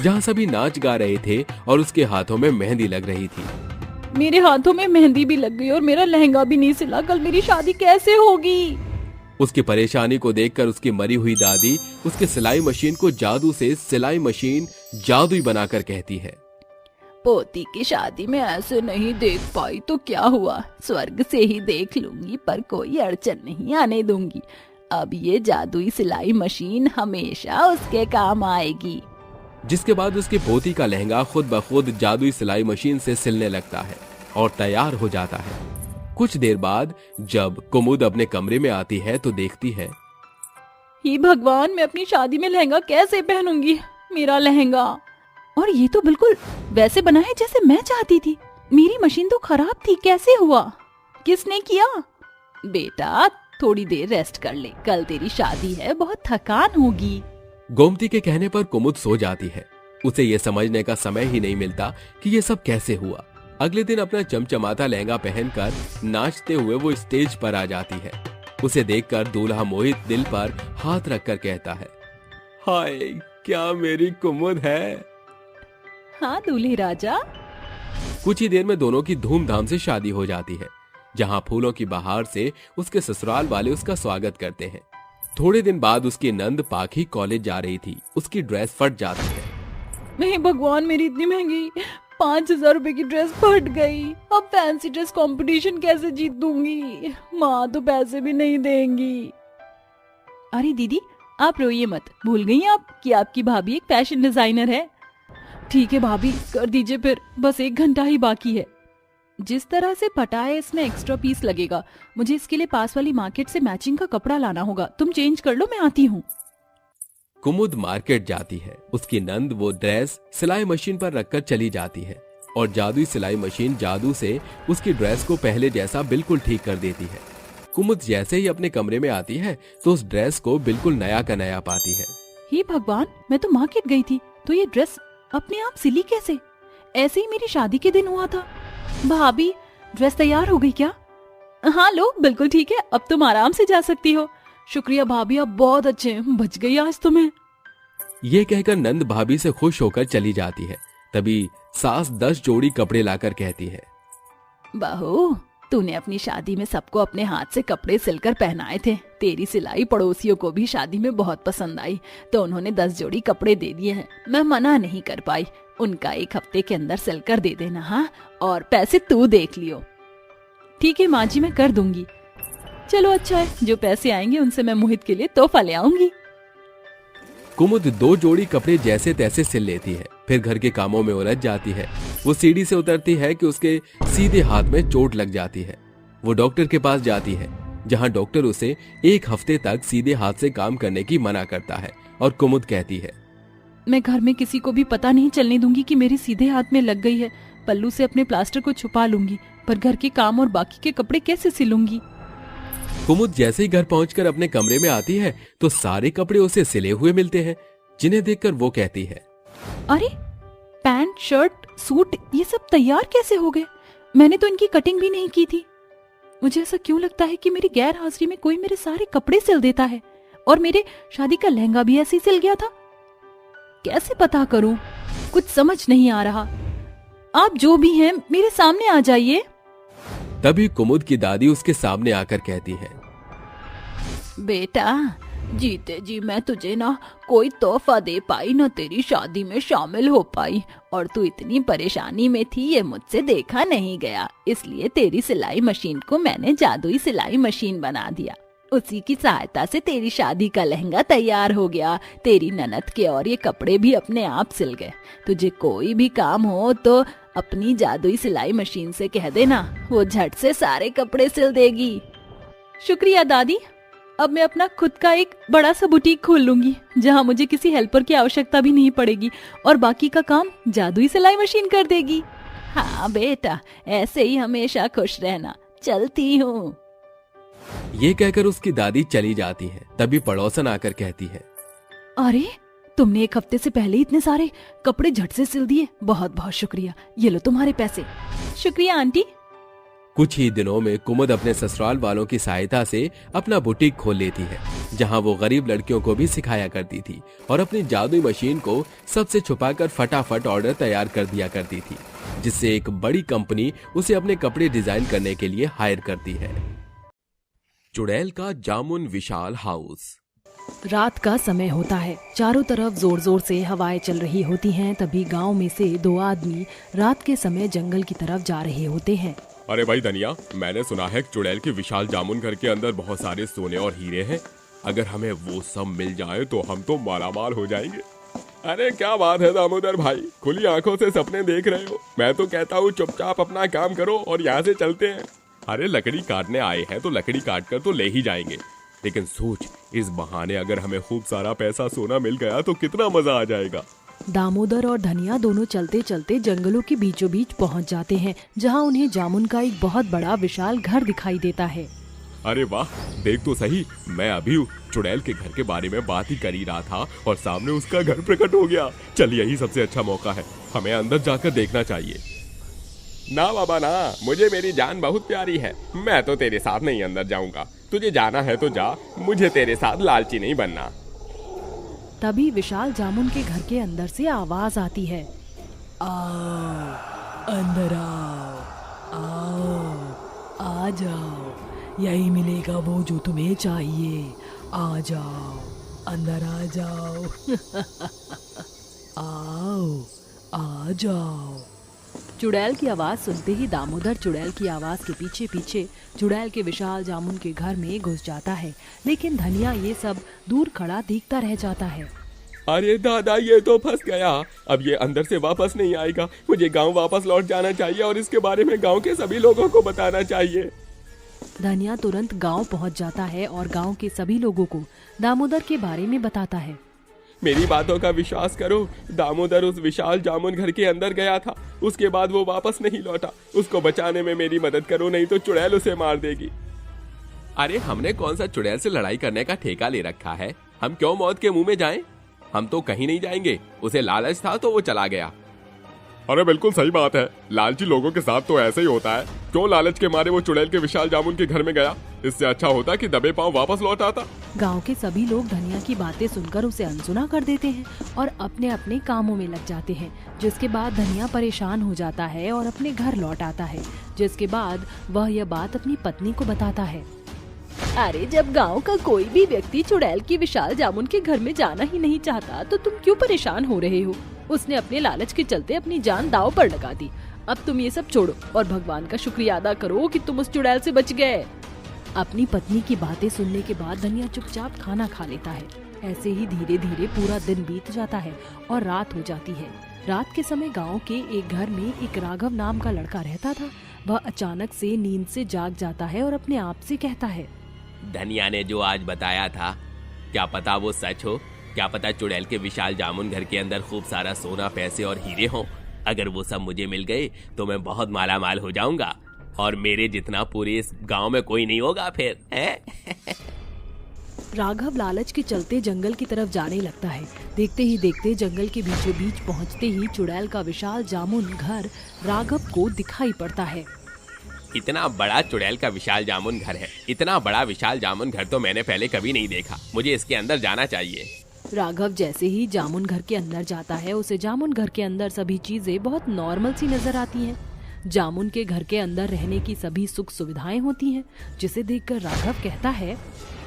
जहाँ सभी नाच गा रहे थे और उसके हाथों में मेहंदी लग रही थी। मेरे हाथों में मेहंदी भी लग गई और मेरा लहंगा भी नहीं सिला, कल मेरी शादी कैसे होगी? उसकी परेशानी को देखकर उसकी मरी हुई दादी उसके सिलाई मशीन को जादू से सिलाई मशीन जादुई बनाकर कहती है, पोती की शादी में ऐसे नहीं देख पाई तो क्या हुआ, स्वर्ग से ही देख लूंगी, पर कोई अड़चन नहीं आने दूंगी। अब ये जादुई सिलाई मशीन हमेशा उसके काम आएगी। जिसके बाद उसकी पोती का लहंगा खुद ब खुद जादुई सिलाई मशीन से सिलने लगता है और तैयार हो जाता है। कुछ देर बाद जब कुमुद अपने कमरे में आती है तो देखती है, हे भगवान, मैं अपनी शादी में लहंगा कैसे पहनूंगी? मेरा लहंगा, और ये तो बिल्कुल वैसे बना है जैसे मैं चाहती थी। मेरी मशीन तो खराब थी, कैसे हुआ? किसने किया? बेटा थोड़ी देर रेस्ट कर ले, कल तेरी शादी है, बहुत थकान होगी। गोमती के कहने पर कुमुद सो जाती है। उसे ये समझने का समय ही नहीं मिलता कि ये सब कैसे हुआ। अगले दिन अपना चमचमाता लहंगा पहनकर नाचते हुए वो स्टेज पर आ जाती है। उसे देखकर दूल्हा मोहित दिल पर हाथ रखकर कहता है, हाय क्या मेरी कुमुद है। हाँ दूल्हे राजा। कुछ ही देर में दोनों की धूमधाम से शादी हो जाती है, जहां फूलों की बहार से उसके ससुराल वाले उसका स्वागत करते हैं। थोड़े दिन बाद उसकी नंद पाखी कॉलेज जा रही थी। उसकी ड्रेस फट जाती है। नहीं भगवान, मेरी इतनी महंगी 5,000 रुपए की ड्रेस फट गई। अब फैंसी ड्रेस कंपटीशन कैसे जीत दूंगी? माँ तो पैसे भी नहीं देंगी। अरे दीदी आप रोइए मत, भूल गई आप कि आपकी भाभी एक फैशन डिजाइनर है। ठीक है भाभी, कर दीजिए फिर, बस 1 घंटा ही बाकी है। जिस तरह से फटा है इसमें एक्स्ट्रा पीस लगेगा। मुझे इसके लिए पास वाली मार्केट से मैचिंग का कपड़ा लाना होगा। तुम चेंज कर लो, मैं आती हूँ। कुमुद मार्केट जाती है। उसकी नंद वो ड्रेस सिलाई मशीन पर रखकर चली जाती है और जादुई सिलाई मशीन जादू से उसकी ड्रेस को पहले जैसा बिल्कुल ठीक कर देती है। कुमुद जैसे ही अपने कमरे में आती है तो उस ड्रेस को बिल्कुल नया का नया पाती है। हे भगवान, मैं तो मार्केट गई थी तो ये ड्रेस अपने आप सिली कैसे? ऐसे ही मेरी शादी के दिन हुआ था। भाभी, ड्रेस तैयार हो गई क्या? हाँ लो, बिल्कुल ठीक है, अब तुम आराम से जा सकती हो। शुक्रिया भाभी, आप बहुत अच्छे हैं, बच गई आज तुम्हें। ये कहकर नंद भाभी से खुश होकर चली जाती है। तभी सास 10 जोड़ी कपड़े लाकर कहती है, बहू, तूने अपनी शादी में सबको अपने हाथ से कपड़े सिलकर पहनाए थे। तेरी सिलाई पड़ोसियों को भी शादी में बहुत पसंद आई तो उन्होंने 10 जोड़ी कपड़े दे दिए हैं। मैं मना नहीं कर पाई। उनका 1 हफ्ते के अंदर सिलकर दे देना। हाँ, और पैसे तू देख लियो। ठीक है माँ जी, मैं कर दूंगी। चलो अच्छा है, जो पैसे आएंगे उनसे मैं मोहित के लिए तोहफा ले आऊंगी। कुमुद 2 जोड़ी कपड़े जैसे तैसे सिल लेती है। फिर घर के कामों में उलझ जाती है। वो सीढ़ी से उतरती है कि उसके सीधे हाथ में चोट लग जाती है। वो डॉक्टर के पास जाती है, जहां डॉक्टर उसे 1 हफ्ते तक सीधे हाथ से काम करने की मना करता है। और कुमुद कहती है, मैं घर में किसी को भी पता नहीं चलने दूंगी कि मेरे सीधे हाथ में लग गई है। पल्लू से अपने प्लास्टर को छुपा लूंगी, पर घर के काम और बाकी के कपड़े कैसे सिलूंगी? कुमुद जैसे ही घर पहुंचकर अपने कमरे में आती है तो सारे कपड़े उसे सिले हुए मिलते हैं, जिन्हें देखकर वो कहती है, अरे, पैंट, शर्ट, सूट ये सब तैयार कैसे हो गए? मैंने तो इनकी कटिंग भी नहीं की थी। मुझे ऐसा क्यों लगता है कि मेरी गैर हाजिरी में कोई मेरे सारे कपड़े सिल देता है, और मेरे शादी का लहंगा भी ऐसे ही सिल गया था। कैसे पता करूं? कुछ समझ नहीं आ रहा। आप जो भी हैं मेरे सामने आ जाइए। तभी कुमुद की दादी उसके सामने आकर कहती है, बेटा, जीते जी मैं तुझे ना कोई तोहफा दे पाई, ना तेरी शादी में शामिल हो पाई, और तू इतनी परेशानी में थी ये मुझसे देखा नहीं गया। इसलिए तेरी सिलाई मशीन को मैंने जादुई सिलाई मशीन बना दिया। उसी की सहायता से तेरी शादी का लहंगा तैयार हो गया। तेरी ननद के और ये कपड़े भी अपने आप सिल गए। तुझे कोई भी काम हो तो अपनी जादुई सिलाई मशीन से कह देना, वो झट से सारे कपड़े सिल देगी। शुक्रिया दादी, अब मैं अपना खुद का एक बड़ा सा बुटीक खोल लूंगी, जहां मुझे किसी हेल्पर की आवश्यकता भी नहीं पड़ेगी और बाकी का काम जादुई सिलाई मशीन कर देगी। हाँ बेटा, ऐसे ही हमेशा खुश रहना। चलती हूँ। ये कहकर उसकी दादी चली जाती है। तभी पड़ोसन आकर कहती है, अरे, तुमने 1 हफ्ते से पहले इतने सारे कपड़े झट से सिल दिए। बहुत बहुत शुक्रिया। ये लो तुम्हारे पैसे। शुक्रिया आंटी। कुछ ही दिनों में कुमुद अपने ससुराल वालों की सहायता से अपना बुटीक खोल लेती है, जहां वो गरीब लड़कियों को भी सिखाया करती थी और अपनी जादुई मशीन को सबसे छुपाकर फटाफट ऑर्डर तैयार कर दिया करती थी, जिससे एक बड़ी कंपनी उसे अपने कपड़े डिजाइन करने के लिए हायर करती है। चुड़ैल का जामुन विशाल हाउस। रात का समय होता है। चारों तरफ जोर जोर से हवाएं चल रही होती हैं। तभी गांव में से 2 आदमी रात के समय जंगल की तरफ जा रहे होते हैं। अरे भाई धनिया, मैंने सुना है चुड़ैल के विशाल जामुन घर के अंदर बहुत सारे सोने और हीरे हैं। अगर हमें वो सब मिल जाए तो हम तो मालामाल हो जाएंगे। अरे क्या बात है दामोदर भाई, खुली आंखों से सपने देख रहे हो। मैं तो कहता हूँ चुपचाप अपना काम करो और यहाँ से चलते हैं। अरे लकड़ी काटने आए हैं तो लकड़ी काट कर तो ले ही जाएंगे, लेकिन सोच, इस बहाने अगर हमें खूब सारा पैसा सोना मिल गया तो कितना मजा आ जाएगा। दामोदर और धनिया दोनों चलते चलते जंगलों के बीचों बीच पहुंच जाते हैं, जहां उन्हें जामुन का एक बहुत बड़ा विशाल घर दिखाई देता है। अरे वाह, देख तो सही, मैं अभी चुड़ैल के घर के बारे में बात ही कर ही रहा था और सामने उसका घर प्रकट हो गया। चल, यही सबसे अच्छा मौका है, हमें अंदर जाकर देखना चाहिए। ना बाबा ना, मुझे मेरी जान बहुत प्यारी है। मैं तो तेरे साथ नहीं अंदर जाऊंगा। तुझे जाना है तो जा, मुझे तेरे साथ लालची नहीं बनना। तभी विशाल जामुन के घर के अंदर से आवाज आती है, आओ, अंदर आओ, आओ, आ जाओ, यही मिलेगा वो जो तुम्हें चाहिए। आ जाओ, अंदर आ जाओ। आओ, आ जाओ। चुड़ैल की आवाज सुनते ही दामोदर चुड़ैल की आवाज के पीछे पीछे चुड़ैल के विशाल जामुन के घर में घुस जाता है, लेकिन धनिया ये सब दूर खड़ा देखता रह जाता है। अरे दादा, ये तो फंस गया। अब ये अंदर से वापस नहीं आएगा। मुझे गांव वापस लौट जाना चाहिए और इसके बारे में गांव के सभी लोगों को बताना चाहिए। धनिया तुरंत गांव पहुंच जाता है और गांव के सभी लोगों को दामोदर के बारे में बताता है। मेरी बातों का विश्वास करो, दामोदर उस विशाल जामुन घर के अंदर गया था। उसके बाद वो वापस नहीं लौटा। उसको बचाने में मेरी मदद करो, नहीं तो चुड़ैल उसे मार देगी। अरे हमने कौन सा चुड़ैल से लड़ाई करने का ठेका ले रखा है? हम क्यों मौत के मुंह में जाएं? हम तो कहीं नहीं जाएंगे। उसे लालच था तो वो चला गया। अरे बिल्कुल सही बात है। लालची लोगों के साथ तो ऐसे ही होता है। क्यों लालच के मारे वो चुड़ैल के विशाल जामुन के घर में गया? इससे अच्छा होता कि दबे पांव वापस लौट आता। गांव के सभी लोग धनिया की बातें सुनकर उसे अनसुना कर देते हैं और अपने अपने कामों में लग जाते हैं। जिसके बाद धनिया परेशान हो जाता है और अपने घर लौट आता है। जिसके बाद वह यह बात अपनी पत्नी को बताता है। अरे जब गांव का कोई भी व्यक्ति चुड़ैल की विशाल जामुन के घर में जाना ही नहीं चाहता तो तुम क्यों परेशान हो रहे हो? उसने अपने लालच के चलते अपनी जान दांव पर लगा दी। अब तुम ये सब छोड़ो और भगवान का शुक्रिया अदा करो कि तुम उस चुड़ैल से बच गए। अपनी पत्नी की बातें सुनने के बाद धनिया चुपचाप खाना खा लेता है। ऐसे ही धीरे धीरे पूरा दिन बीत जाता है और रात हो जाती है। रात के समय गांव के एक घर में एक राघव नाम का लड़का रहता था। वह अचानक से नींद से जाग जाता है और अपने आप से कहता है, धनिया ने जो आज बताया था, क्या पता वो सच हो? क्या पता चुड़ैल के विशाल जामुन घर के अंदर खूब सारा सोना, पैसे और हीरे हों। अगर वो सब मुझे मिल गए तो मैं बहुत माला माल हो जाऊंगा और मेरे जितना पूरे इस गांव में कोई नहीं होगा फिर, हैं? राघव लालच के चलते जंगल की तरफ जाने लगता है। देखते ही देखते जंगल के बीचों बीच पहुंचते ही चुड़ैल का विशाल जामुन घर राघव को दिखाई पड़ता है। इतना बड़ा चुड़ैल का विशाल जामुन घर है। इतना बड़ा विशाल जामुन घर तो मैंने पहले कभी नहीं देखा। मुझे इसके अंदर जाना चाहिए। राघव जैसे ही जामुन घर के अंदर जाता है, उसे जामुन घर के अंदर सभी चीजें बहुत नॉर्मल सी नजर आती हैं। जामुन के घर के अंदर रहने की सभी सुख सुविधाएं होती हैं, जिसे देखकर राघव कहता है,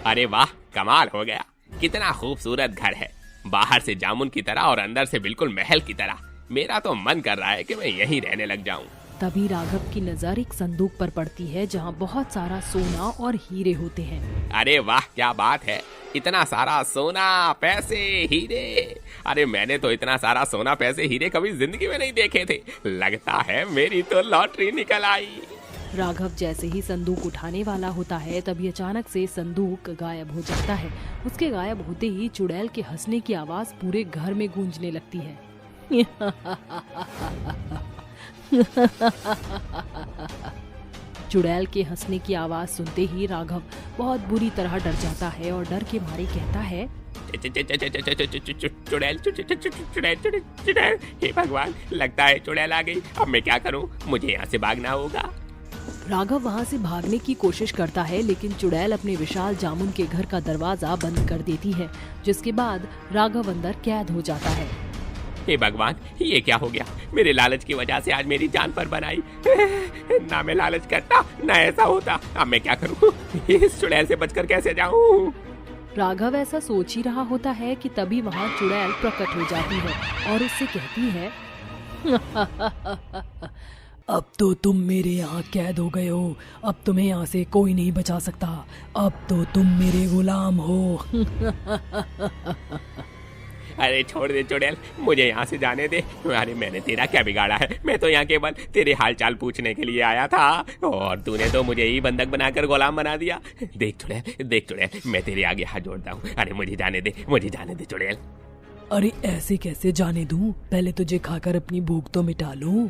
अरे वाह, कमाल हो गया। कितना खूबसूरत घर है। बाहर से जामुन की तरह और अंदर से बिल्कुल महल की तरह। मेरा तो मन कर रहा है कि मैं यहीं रहने लग जाऊं। तभी राघव की नजर एक संदूक पर पड़ती है जहां बहुत सारा सोना और हीरे होते हैं। अरे वाह, क्या बात है। इतना सारा सोना, पैसे, हीरे। अरे मैंने तो इतना सारा सोना, पैसे, हीरे कभी जिंदगी में नहीं देखे थे। लगता है मेरी तो लॉटरी निकल आई। राघव जैसे ही संदूक उठाने वाला होता है तभी अचानक से संदूक गायब हो जाता है। उसके गायब होते ही चुड़ैल के हंसने की आवाज पूरे घर में गूंजने लगती है। चुड़ैल के हंसने की आवाज सुनते ही राघव बहुत बुरी तरह डर जाता है और डर के मारे कहता है, चुड़ैल, चुड़ैल, हे भगवान, लगता है चुड़ैल आ गई। अब मैं क्या करूं? मुझे यहाँ से भागना होगा। राघव वहाँ से भागने की कोशिश करता है, लेकिन चुड़ैल अपने विशाल जामुन के घर का दरवाजा बंद कर देती है। जिसके बाद राघव अंदर कैद हो जाता है। हे भगवान, ये क्या हो गया? मेरे लालच की वजह से आज मेरी जान पर बनाई। ना मैं लालच करता, ना ऐसा होता। अब मैं क्या करूं? इस चुड़ैल से बचकर कैसे जाऊं? राघव ऐसा सोच ही रहा होता है कि तभी वहाँ चुड़ैल प्रकट हो जाती है और उससे कहती है, अब तो तुम मेरे यहाँ कैद हो गए हो। अब तुम्हें यहाँ से कोई नहीं बचा सकता। अब तो तुम मेरे गुलाम हो। अरे छोड़ दे चुड़ैल, मुझे यहाँ से जाने दे। अरे मैंने तेरा क्या बिगाड़ा है? मैं तो यहाँ केवल तेरे हालचाल पूछने के लिए आया था और तूने तो मुझे ही बंधक बनाकर गुलाम बना दिया। देख चुड़ैल, मैं तेरे आगे हाथ जोड़ता हूँ। अरे मुझे जाने दे चुड़ैल। अरे ऐसे कैसे जाने दूं? पहले तुझे खाकर अपनी भूख तो मिटा लूं।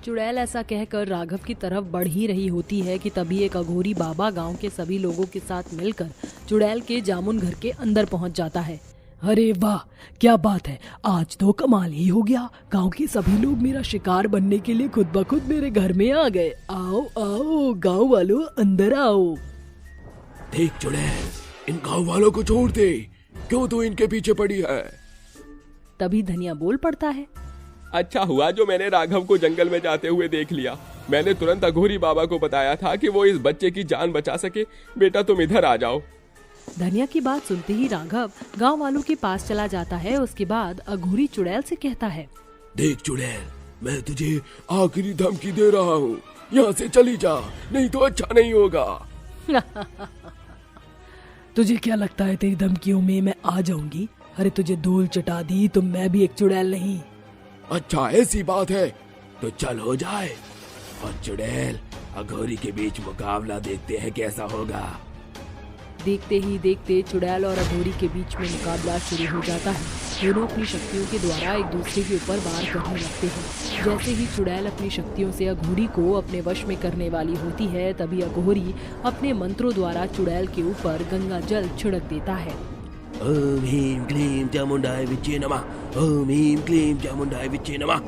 चुड़ैल ऐसा कहकर राघव की तरफ बढ़ ही रही होती है कि तभी एक अघोरी बाबा गांव के सभी लोगों के साथ मिलकर चुड़ैल के जामुन घर के अंदर पहुंच जाता है। अरे वाह, क्या बात है, आज तो कमाल ही हो गया। गांव के सभी लोग मेरा शिकार बनने के लिए खुद ब खुद मेरे घर में आ गए। आओ आओ गांव वालों, अंदर आओ। देख चुड़ैल, इन गांव वालों को छोड़ दे। क्यों तू इनके पीछे पड़ी है? तभी धनिया बोल पड़ता है, अच्छा हुआ जो मैंने राघव को जंगल में जाते हुए देख लिया। मैंने तुरंत अघोरी बाबा को बताया था कि वो इस बच्चे की जान बचा सके। बेटा तुम इधर आ जाओ। धनिया की बात सुनते ही राघव गांव वालों के पास चला जाता है। उसके बाद अघोरी चुड़ैल से कहता है, देख चुड़ैल, मैं तुझे आखिरी धमकी दे रहा हूँ। यहाँ से चली जा, नहीं तो अच्छा नहीं होगा। तुझे क्या लगता है तेरी धमकियों में मैं आ जाऊंगी? अरे तुझे धूल चटा दी तो मैं भी एक चुड़ैल नहीं। अच्छा ऐसी बात है तो चल हो जाए, और चुड़ैल अघोरी के बीच मुकाबला देखते हैं कैसा होगा। देखते ही देखते चुड़ैल और अघोरी के बीच में मुकाबला शुरू हो जाता है। दोनों अपनी शक्तियों के द्वारा एक दूसरे के ऊपर वार करने लगते हैं। जैसे ही चुड़ैल अपनी शक्तियों से अघोरी को अपने वश में करने वाली होती है, तभी अघोरी अपने मंत्रों द्वारा चुड़ैल के ऊपर गंगा जल छिड़क देता है। ओम ह्रीं क्लीं चामुंडाय विच्चे नमः, ओम ह्रीं क्लीं चामुंडाय विच्चे नमः।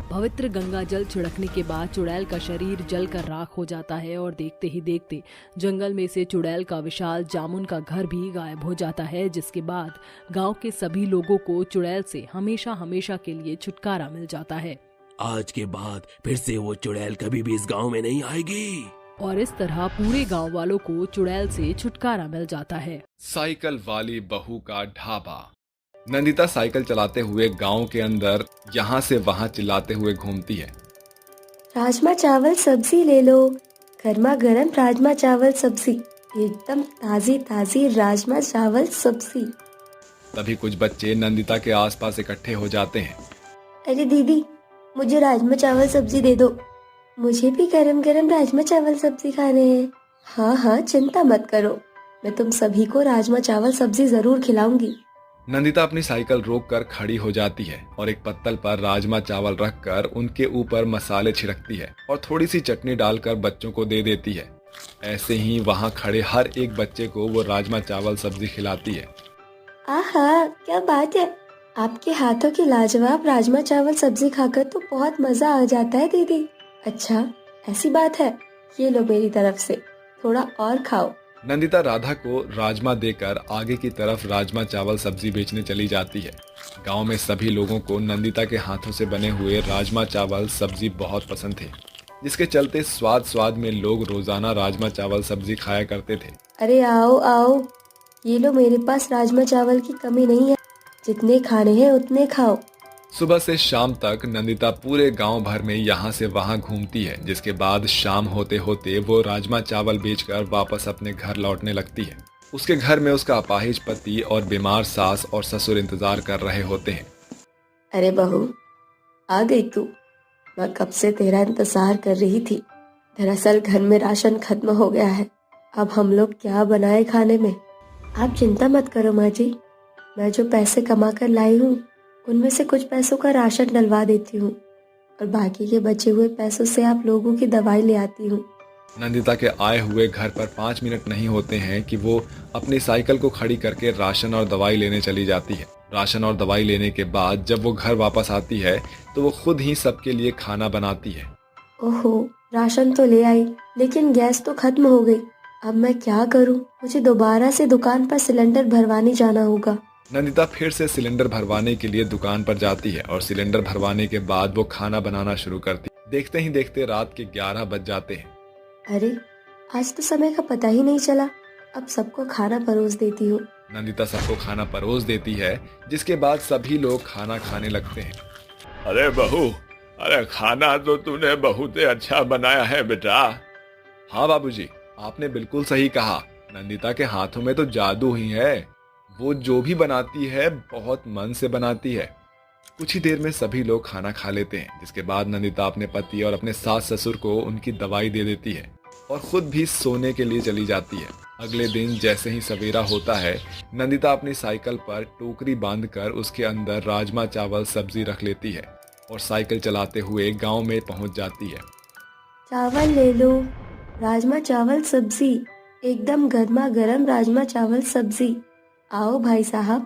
पवित्र गंगा जल छिड़कने के बाद चुड़ैल का शरीर जलकर राख हो जाता है और देखते ही देखते जंगल में से चुड़ैल का विशाल जामुन का घर भी गायब हो जाता है, जिसके बाद गांव के सभी लोगों को चुड़ैल से हमेशा हमेशा के लिए छुटकारा मिल जाता है। आज के बाद फिर से वो चुड़ैल कभी भी इस गांव में नहीं आएगी। और इस तरह पूरे गांव वालों को चुड़ैल से छुटकारा मिल जाता है। साइकिल वाली बहू का ढाबा। नंदिता साइकिल चलाते हुए गांव के अंदर यहाँ से वहाँ चिल्लाते हुए घूमती है। राजमा चावल सब्जी ले लो, गर्मा गर्म राजमा चावल सब्जी, एकदम ताजी ताजी राजमा चावल सब्जी। तभी कुछ बच्चे नंदिता के आसपास इकट्ठे हो जाते हैं। अरे दीदी, मुझे राजमा चावल सब्जी दे दो, मुझे भी गरम गरम राजमा चावल सब्जी खाने हैं। हाँ हाँ, चिंता मत करो, मैं तुम सभी को राजमा चावल सब्जी जरूर खिलाऊंगी। नंदिता अपनी साइकिल रोककर खड़ी हो जाती है और एक पत्तल पर राजमा चावल रखकर उनके ऊपर मसाले छिड़कती है और थोड़ी सी चटनी डालकर बच्चों को दे देती है। ऐसे ही वहाँ खड़े हर एक बच्चे को वो राजमा चावल सब्जी खिलाती है। आहा, क्या बात है, आपके हाथों की लाजवाब राजमा चावल सब्जी खाकर तो बहुत मजा आ जाता है दीदी। अच्छा, ऐसी बात है, ये लो मेरी तरफ से, थोड़ा और खाओ। नंदिता राधा को राजमा देकर आगे की तरफ राजमा चावल सब्जी बेचने चली जाती है। गांव में सभी लोगों को नंदिता के हाथों से बने हुए राजमा चावल सब्जी बहुत पसंद थे, जिसके चलते स्वाद स्वाद में लोग रोजाना राजमा चावल सब्जी खाया करते थे। अरे आओ आओ, ये लो, मेरे पास राजमा चावल की कमी नहीं है, जितने खाने हैं उतने खाओ। सुबह से शाम तक नंदिता पूरे गांव भर में यहाँ से वहाँ घूमती है, जिसके बाद शाम होते होते वो राजमा चावल बेचकर वापस अपने घर लौटने लगती है। उसके घर में उसका अपाहिज पति और बीमार सास और ससुर इंतजार कर रहे होते हैं। अरे बहू, आ गई तू, मैं कब से तेरा इंतजार कर रही थी। दरअसल घर में राशन खत्म हो गया है, अब हम लोग क्या बनाए खाने में। आप चिंता मत करो माँ जी, मैं जो पैसे कमा कर लाई हूँ उनमें से कुछ पैसों का राशन डलवा देती हूँ और बाकी के बचे हुए पैसों से आप लोगों की दवाई ले आती हूँ। नंदिता के आए हुए घर पर 5 मिनट नहीं होते हैं कि वो अपनी साइकिल को खड़ी करके राशन और दवाई लेने चली जाती है। राशन और दवाई लेने के बाद जब वो घर वापस आती है तो वो खुद ही सबके लिए खाना बनाती है। ओहो, राशन तो ले आई, लेकिन गैस तो खत्म हो गई, अब मैं क्या करूँ। मुझे दोबारा से दुकान पर सिलेंडर भरवाने जाना होगा। नंदिता फिर से सिलेंडर भरवाने के लिए दुकान पर जाती है और सिलेंडर भरवाने के बाद वो खाना बनाना शुरू करती है। देखते ही देखते रात के 11 बज जाते हैं। अरे, आज तो समय का पता ही नहीं चला, अब सबको खाना परोस देती हूँ। नंदिता सबको खाना परोस देती है, जिसके बाद सभी लोग खाना खाने लगते हैं। अरे बहू, अरे खाना तो तूने बहुत ही अच्छा बनाया है बेटा। हाँ बाबूजी, आपने बिल्कुल सही कहा, नंदिता के हाथों में तो जादू ही है, वो जो भी बनाती है बहुत मन से बनाती है। कुछ ही देर में सभी लोग खाना खा लेते हैं, जिसके बाद नंदिता अपने पति और अपने सास ससुर को उनकी दवाई दे देती है और खुद भी सोने के लिए चली जाती है। अगले दिन जैसे ही सवेरा होता है, नंदिता अपनी साइकिल पर टोकरी बांधकर उसके अंदर राजमा चावल सब्जी रख लेती है और साइकिल चलाते हुए गांव में पहुंच जाती है। चावल ले लो, राजमा चावल सब्जी, एकदम गर्मा गर्म राजमा चावल सब्जी। आओ भाई साहब,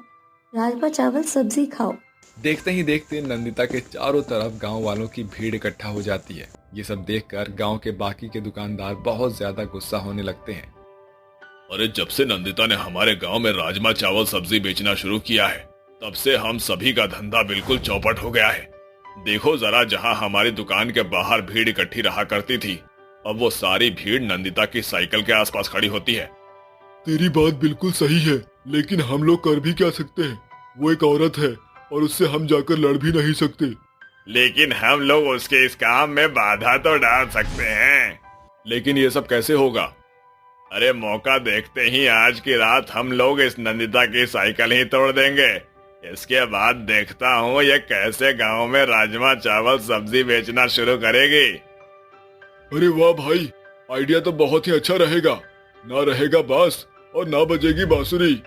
राजमा चावल सब्जी खाओ। देखते ही देखते नंदिता के चारों तरफ गांव वालों की भीड़ इकट्ठा हो जाती है। ये सब देखकर गांव के बाकी के दुकानदार बहुत ज्यादा गुस्सा होने लगते हैं। अरे जब से नंदिता ने हमारे गांव में राजमा चावल सब्जी बेचना शुरू किया है, तब से हम सभी का धंधा बिल्कुल चौपट हो गया है। देखो जरा, जहां हमारी दुकान के बाहर भीड़ इकट्ठी रहा करती थी, अब वो सारी भीड़ नंदिता की साइकिल के आसपास खड़ी होती है। तेरी बात बिल्कुल सही है, लेकिन हम लोग कर भी क्या सकते हैं, वो एक औरत है और उससे हम जाकर लड़ भी नहीं सकते। लेकिन हम लोग उसके इस काम में बाधा तो डाल सकते हैं। लेकिन ये सब कैसे होगा? अरे मौका देखते ही आज की रात हम लोग इस नंदिता की साइकिल ही तोड़ देंगे इसके बाद देखता हूँ ये कैसे गांव में राजमा चावल सब्जी बेचना शुरू करेगी। अरे वाह भाई, आइडिया तो बहुत ही अच्छा रहेगा। ना रहेगा बांस और ना बजेगी बांसुरी।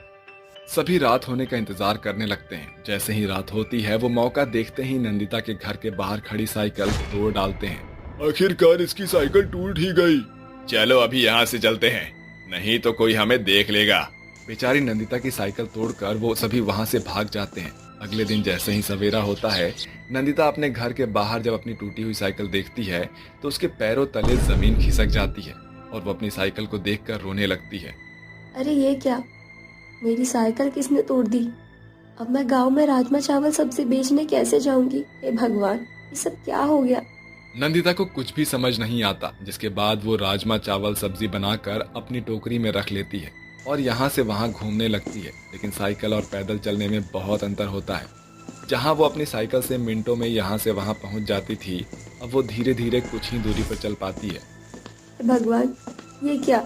सभी रात होने का इंतजार करने लगते हैं। जैसे ही रात होती है वो मौका देखते ही नंदिता के घर के बाहर खड़ी साइकिल तोड़ डालते हैं। आखिरकार इसकी साइकिल टूट ही गई। चलो अभी यहाँ से चलते हैं, नहीं तो कोई हमें देख लेगा। बेचारी नंदिता की साइकिल तोड़कर वो सभी वहां से भाग जाते हैं। अगले दिन जैसे ही सवेरा होता है, नंदिता अपने घर के बाहर जब अपनी टूटी हुई साइकिल देखती है तो उसके पैरों तले जमीन खिसक जाती है और वो अपनी साइकिल को देखकर रोने लगती है। अरे ये क्या, मेरी साइकिल किसने तोड़ दी? अब मैं गांव में राजमा चावल सब्जी बेचने कैसे जाऊंगी? हे भगवान, ये सब क्या हो गया? नंदिता को कुछ भी समझ नहीं आता, जिसके बाद वो राजमा चावल सब्जी बनाकर अपनी टोकरी में रख लेती है और यहाँ से वहाँ घूमने लगती है। लेकिन साइकिल और पैदल चलने में बहुत अंतर होता है। जहाँ वो अपनी साइकिल से मिनटों में यहाँ से वहाँ पहुँच जाती थी, अब वो धीरे धीरे कुछ ही दूरी पर चल पाती है। हे भगवान, ये क्या,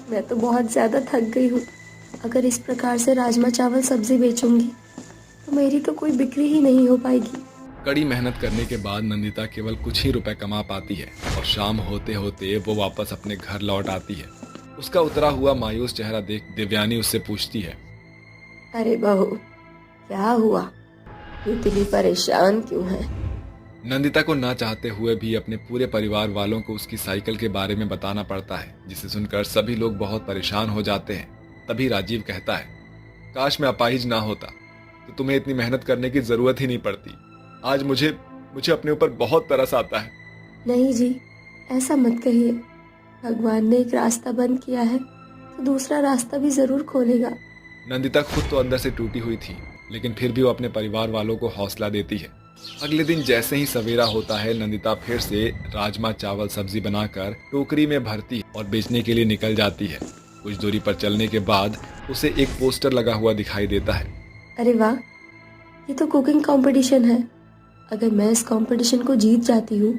मैं तो बहुत ज्यादा थक गई हूँ। अगर इस प्रकार से राजमा चावल सब्जी बेचूंगी तो मेरी तो कोई बिक्री ही नहीं हो पाएगी। कड़ी मेहनत करने के बाद नंदिता केवल कुछ ही रुपए कमा पाती है और शाम होते होते वो वापस अपने घर लौट आती है। उसका उतरा हुआ मायूस चेहरा देख देवयानी उससे पूछती है, अरे बहू, क्या हुआ? तू इतनी परेशान क्यों है? नंदिता को ना चाहते हुए भी अपने पूरे परिवार वालों को उसकी साइकिल के बारे में बताना पड़ता है, जिसे सुनकर सभी लोग बहुत परेशान हो जाते हैं। तभी राजीव कहता है, काश मैं अपाहिज ना होता तो तुम्हें इतनी मेहनत करने की जरूरत ही नहीं पड़ती। आज मुझे अपने ऊपर बहुत तरस आता है। नहीं जी, ऐसा मत कहिए। भगवान ने एक रास्ता बंद किया है तो दूसरा रास्ता भी जरूर खोलेगा। नंदिता खुद तो अंदर से टूटी हुई थी, लेकिन फिर भी वो अपने परिवार वालों को हौसला देती है। अगले दिन जैसे ही सवेरा होता है, नंदिता फिर से राजमा चावल सब्जी बनाकर टोकरी में भरती और बेचने के लिए निकल जाती है। कुछ दूरी पर चलने के बाद उसे एक पोस्टर लगा हुआ दिखाई देता है। अरे वाह, ये तो कुकिंग कंपटीशन है। अगर मैं इस कंपटीशन को जीत जाती हूँ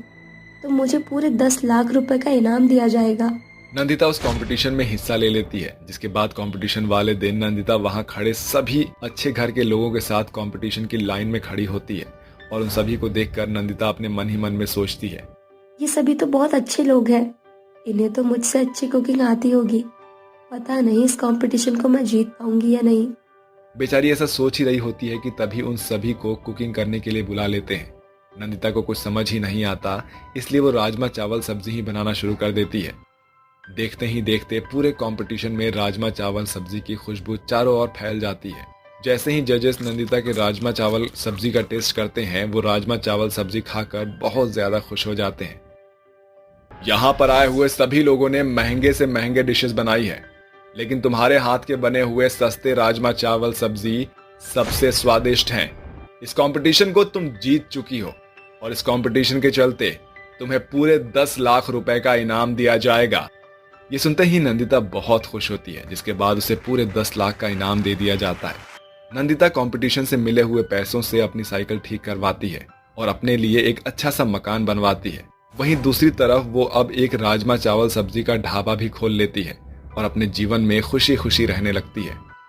तो मुझे पूरे 10 लाख रुपए का इनाम दिया जाएगा। नंदिता उस कंपटीशन में हिस्सा ले लेती है, जिसके बाद कंपटीशन वाले दिन नंदिता वहां खड़े सभी अच्छे घर के लोगों के साथ कंपटीशन की लाइन में खड़ी होती है और उन सभी को देखकर नंदिता अपने मन ही मन में सोचती है, ये सभी तो बहुत अच्छे लोग हैं, इन्हें तो मुझसे अच्छी कुकिंग आती होगी। पता नहीं इस कंपटीशन को मैं जीत पाऊंगी या नहीं। बेचारी ऐसा सोच ही रही होती है कि तभी उन सभी को कुकिंग करने के लिए बुला लेते हैं। नंदिता को कुछ समझ ही नहीं आता, इसलिए वो राजमा चावल सब्जी ही बनाना शुरू कर देती है। देखते ही देखते पूरे कंपटीशन में राजमा चावल सब्जी की खुशबू चारों ओर फैल जाती है। जैसे ही जजेस नंदिता के राजमा चावल सब्जी का टेस्ट करते हैं, वो राजमा चावल सब्जी खाकर बहुत ज्यादा खुश हो जाते हैं। यहाँ पर आए हुए सभी लोगों ने महंगे से महंगे डिशेस बनाई है, लेकिन तुम्हारे हाथ के बने हुए सस्ते राजमा चावल सब्जी सबसे स्वादिष्ट हैं। इस कंपटीशन को तुम जीत चुकी हो और इस कंपटीशन के चलते तुम्हें पूरे 10 लाख रुपए का इनाम दिया जाएगा। ये सुनते ही नंदिता बहुत खुश होती है, जिसके बाद उसे पूरे 10 लाख का इनाम दे दिया जाता है। नंदिता कंपटीशन से मिले हुए पैसों से अपनी साइकिल ठीक करवाती है और अपने लिए एक अच्छा सा मकान बनवाती है। वहीं दूसरी तरफ वो अब एक राजमा चावल सब्जी का ढाबा भी खोल लेती है और अपने जीवन में खुशी खुशी रहने लगती है।